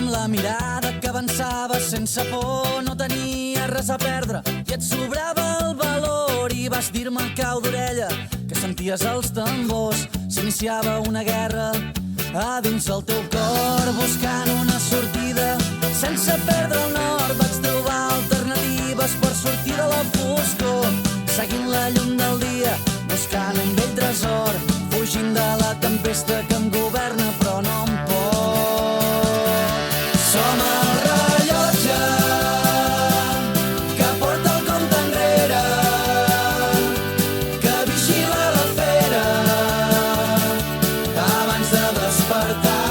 amb la mirada que avançava sense por, no tenia res a perdre i et sobrava el valor. I vas dir-me al cau d'orella que senties els tambors, s'iniciava una guerra a dins del teu cor. Buscant una sortida sense perdre el nord, vaig trobar alternatives per sortir de la foscor, seguint la llum del dia, buscant un vell tresor, fugint de la tempesta que em governa però no em pot. Som el rellotge que porta el compte enrere, que vigila la fera abans de despertar.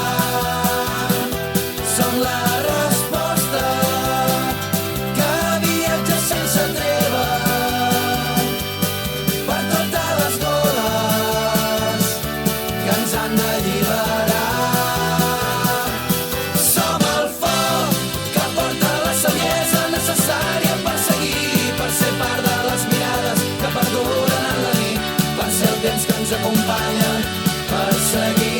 Som la resposta que viatja sense treva per totes les goles que ens han d'alliberar. Som el foc que porta la saviesa necessària per seguir, per ser part de les mirades que perduren en la nit, per ser el temps que ens acompanya, per seguir.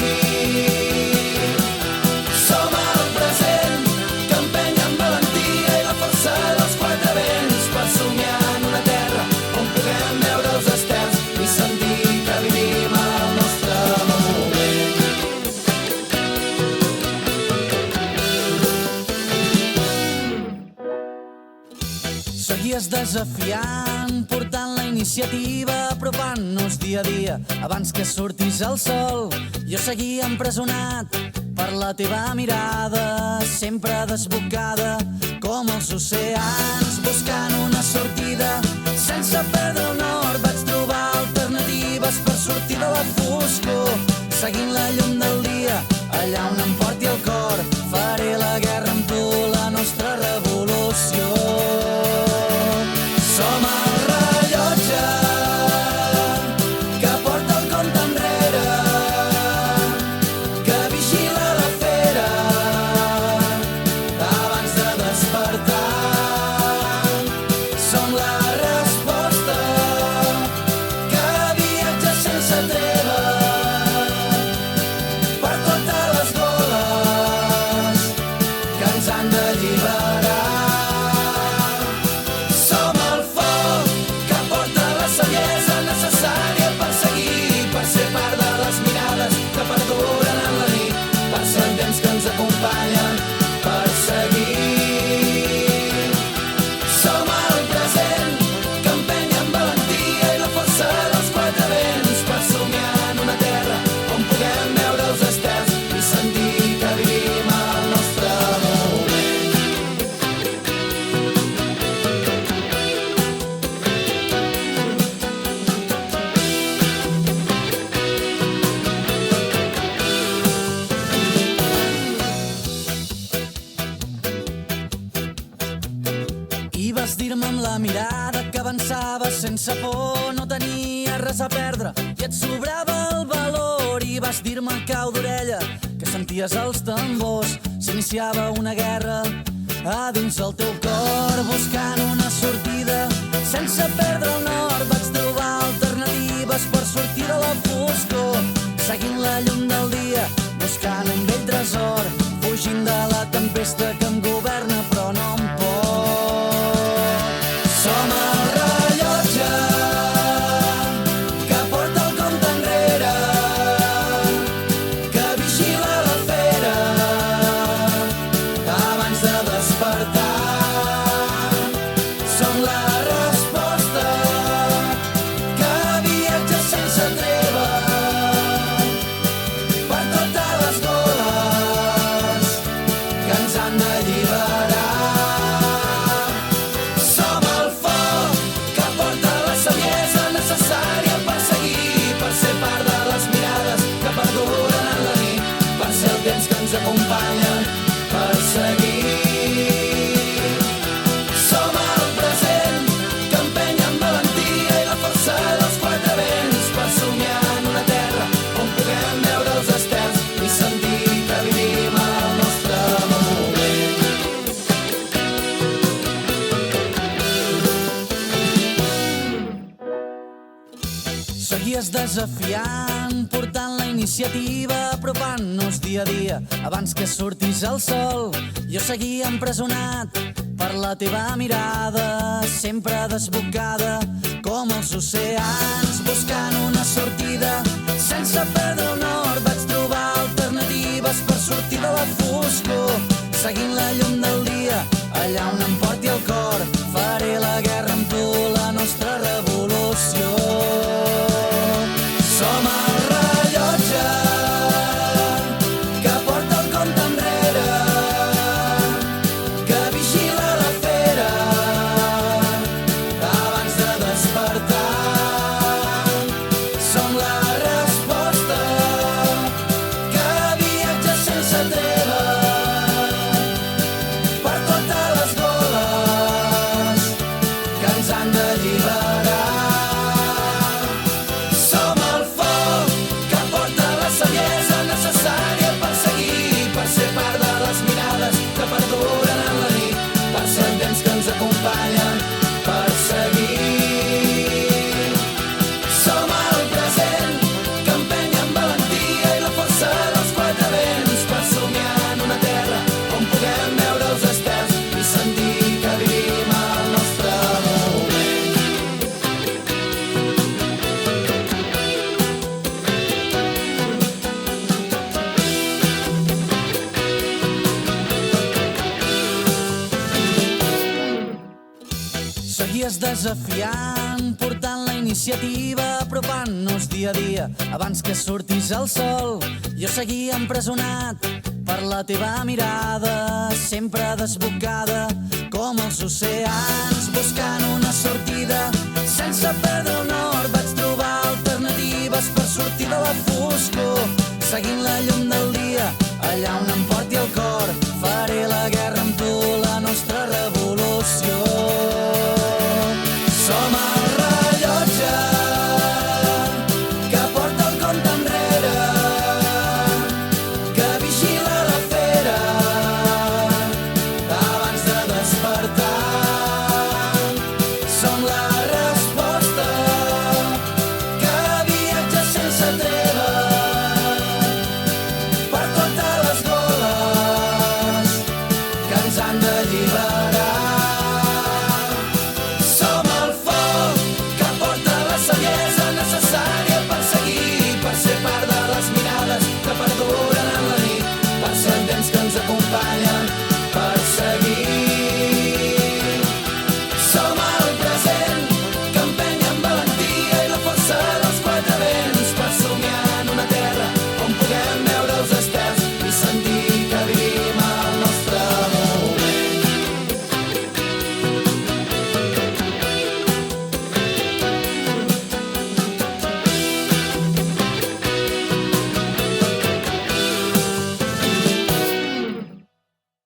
Som el present que empeny amb valentia i la força dels quatre vents per somiar en una terra on puguem veure els estels i sentir que vivim el nostre moment. Seguies desafiant, portant la iniciativa, apropant-nos dia a dia abans que sortís el sol. Jo seguia empresonat per la teva mirada, sempre desbocada com els oceans, buscant una sortida sense perdre el nord. Vaig trobar alternatives per sortir de la foscor, seguint la llum del dia, allà on em porti el cor. Faré la guerra amb tu, la nostra revolució. Som el rellotge que porta el compte enrere, que vigila la fera abans de despertar. Som la resposta que viatja sense treva per totes les goles que ens han d'alliberar. Som el foc que porta la saviesa necessària per seguir, per ser part de les mirades que perduren en la nit, per ser el temps que ens acompanya, per seguir. Som el present que empeny amb valentia i la força dels quatre vents per somiar en una terra on puguem veure els estels i sentir que vivim el nostre moment. I vas dir-me amb la mirada que avançava sense por, no tenia res a perdre i et sobrava el valor. I vas dir-me al cau d'orella que senties els tambors, s'iniciava una guerra a dins del teu cor. Buscant una sortida sense perdre el nord, vaig trobar alternatives per sortir de la foscor, seguint la llum del dia, buscant un vell tresor, fugint de la tempesta que em governa però no em pot. Som el rellotge que porta el compte enrere, que vigila la fera abans de despertar. Som la resposta que viatja sense treva per totes les goles que ens han d'alliberar. Som el foc que porta la saviesa necessària per seguir, per ser part de les mirades que perduren en la nit, per ser el temps que ens acompanya, per seguir. Seguies desafiant, portant la iniciativa, apropant-nos dia a dia abans que sortís el sol. Jo seguia empresonat per la teva mirada, sempre desbocada com els oceans, buscant una sortida sense perdre el nord. Vaig trobar alternatives per sortir de la foscor, seguint la llum del dia allà on em porti el cor. Faré la guerra amb tu, la nostra revolució. Som el rellotge que porta el compte enrere, que vigila la fera abans de despertar. Som la resposta que viatja sense treva per totes les goles que ens han d'alliberar. Som el foc que porta la saviesa necessària per seguir, per ser part de les mirades que perduren en la nit, per ser el temps que ens acompanya, per seguir. Som el present que empenya amb valentia i la força dels quatre vents per somiar en una terra on puguem veure els estels i sentir que vivim el nostre moment. Seguies desafiant, portant la iniciativa, apropant-nos dia a dia abans que sortís el sol. Jo seguia empresonat per la teva mirada, sempre desbocada com els oceans, buscant una sortida sense perdre el nord. Vaig trobar alternatives per sortir de la foscor, seguint la llum del dia allà on em porti